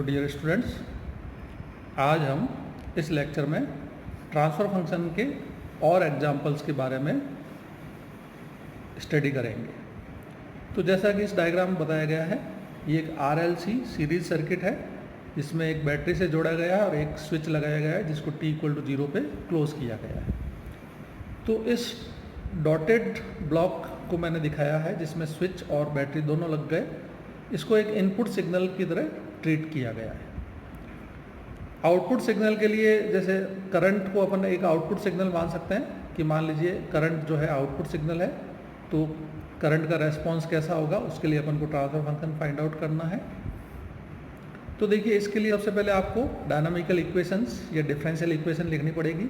Dear students, आज हम इस लेक्चर में ट्रांसफ़र फंक्शन के और एग्जांपल्स के बारे में स्टडी करेंगे। तो जैसा कि इस डायग्राम में बताया गया है, ये एक RLC सीरीज सर्किट है जिसमें एक बैटरी से जोड़ा गया है और एक स्विच लगाया गया है जिसको t=0 पे क्लोज किया गया है। तो इस डॉटेड ब्लॉक को मैंने दिखाया है जिसमें स्विच और बैटरी दोनों लग गए। इसको एक इनपुट सिग्नल की तरह ट्रीट किया गया है। आउटपुट सिग्नल के लिए जैसे करंट को अपन एक आउटपुट सिग्नल मान सकते हैं कि मान लीजिए करंट जो है आउटपुट सिग्नल है, तो करंट का रेस्पॉन्स कैसा होगा उसके लिए अपन को ट्रांसफर फंक्शन फाइंड आउट करना है। तो देखिए, इसके लिए सबसे पहले आपको डायनामिकल इक्वेशंस या डिफरेंशियल इक्वेशन लिखनी पड़ेगी,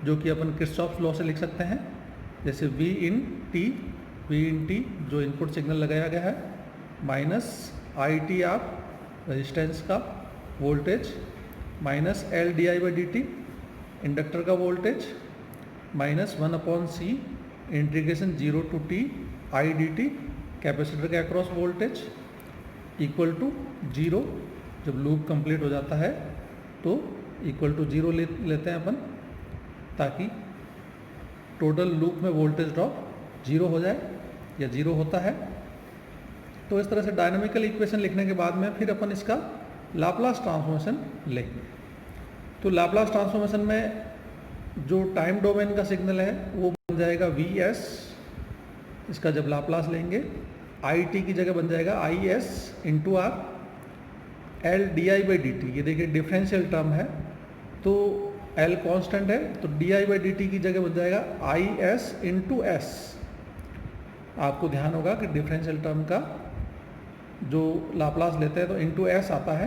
जो कि अपन किरचॉफ लॉ से लिख सकते हैं। जैसे V इन t जो इनपुट सिग्नल लगाया गया है, माइनस ITR रेजिस्टेंस का वोल्टेज, माइनस LdI/dt इंडक्टर का voltage, minus 1/c integration 0 to t idt capacitor के अक्रॉस वोल्टेज इक्वल टू 0। जब लूप कंप्लीट हो जाता है तो इक्वल टू 0 लेते हैं अपन, ताकि टोटल लूप में वोल्टेज ड्रॉप 0 हो जाए या 0 होता है। तो इस तरह से डायनामिकल इक्वेशन लिखने के बाद में फिर अपन इसका लाप्लास ट्रांसफॉर्मेशन लेंगे। तो लाप्लास ट्रांसफॉर्मेशन में जो टाइम डोमेन का सिग्नल है वो बन जाएगा Vs। इसका जब लाप्लास लेंगे IT की जगह बन जाएगा Is इंटू R LdI/dt। ये देखिए डिफरेंशियल टर्म है, तो L कांस्टेंट है, तो dI/dt की जगह बन जाएगा Is इंटू S। आपको ध्यान होगा कि डिफरेंशियल टर्म का जो लाप्लास लेते हैं तो इंटू S आता है,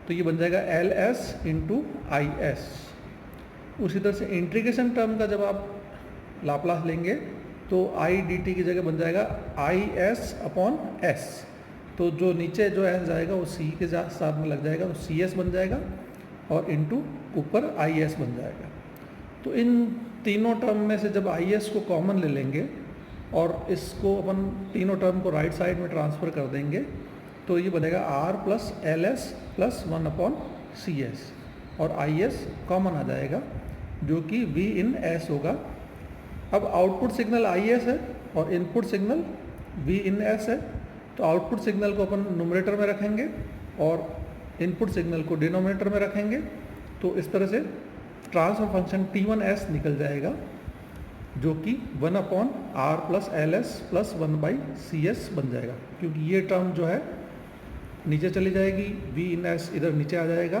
तो ये बन जाएगा Ls इंटू Is। उसी तरह से इंटीग्रेशन टर्म का जब आप लाप्लास लेंगे तो idt की जगह बन जाएगा Is/S। तो जो नीचे जो S जाएगा वो C के साथ में लग जाएगा, तो Cs बन जाएगा और इंटू ऊपर Is बन जाएगा। तो इन तीनों टर्म में से जब Is को कॉमन ले लेंगे और इसको अपन तीनों टर्म को राइट साइड में ट्रांसफ़र कर देंगे, तो ये बनेगा R plus LS plus 1/CS और Is कॉमन आ जाएगा, जो कि V इन S होगा। अब आउटपुट सिग्नल Is है और इनपुट सिग्नल V इन S है, तो आउटपुट सिग्नल को अपन न्यूमरेटर में रखेंगे और इनपुट सिग्नल को डिनोमिनेटर में रखेंगे। तो इस तरह से ट्रांसफर फंक्शन T1S निकल जाएगा, जो कि 1/R plus LS plus 1/CS बन जाएगा। क्योंकि ये टर्म जो है नीचे चली जाएगी, V इन S इधर नीचे आ जाएगा,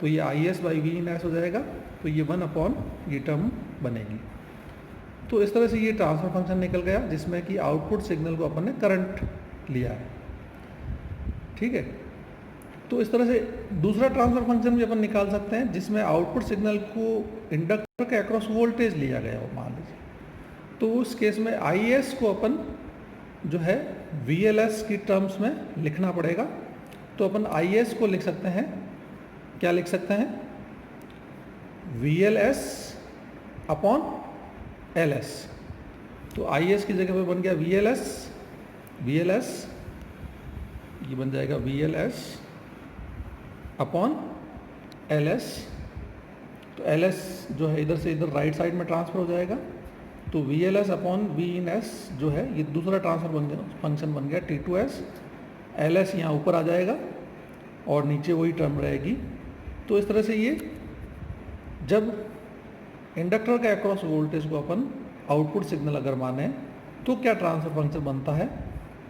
तो ये Is/V इन S हो जाएगा, तो ये 1/ ये टर्म बनेगी। तो इस तरह से ये ट्रांसफर फंक्शन निकल गया, जिसमें कि आउटपुट सिग्नल को अपन ने करंट लिया है। ठीक है, तो इस तरह से दूसरा ट्रांसफर फंक्शन भी अपन निकाल सकते हैं, जिसमें आउटपुट सिग्नल को इंडक्टर के अक्रॉस वोल्टेज लिया गया हो, मान लीजिए। तो उस केस में Is को अपन जो है VLS की टर्म्स में लिखना पड़ेगा। तो अपन Is को लिख सकते हैं, क्या लिख सकते हैं, VLS अपॉन LS। तो Is की जगह पे बन गया VLS, ये बन जाएगा VLS अपॉन LS। तो LS जो है इधर से इधर राइट साइड में ट्रांसफ़र हो जाएगा, तो VLS अपॉन V इन S जो है ये दूसरा ट्रांसफर फंक्शन बन गया T2S। LS यहाँ ऊपर आ जाएगा और नीचे वही टर्म रहेगी। तो इस तरह से ये जब इंडक्टर के अक्रॉस वोल्टेज को अपन आउटपुट सिग्नल अगर माने तो क्या ट्रांसफर फंक्शन बनता है,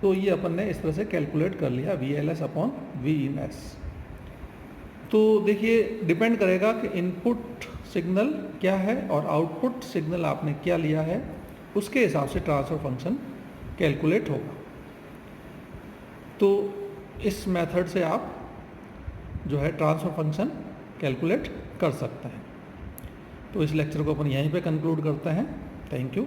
तो ये अपन ने इस तरह से कैलकुलेट कर लिया VLS अपॉन V इन S। तो देखिए, डिपेंड करेगा कि इनपुट सिग्नल क्या है और आउटपुट सिग्नल आपने क्या लिया है, उसके हिसाब से ट्रांसफर फंक्शन कैलकुलेट होगा। तो इस मेथड से आप जो है ट्रांसफर फंक्शन कैलकुलेट कर सकते हैं। तो इस लेक्चर को अपन यहीं पे कंक्लूड करते हैं। Thank you.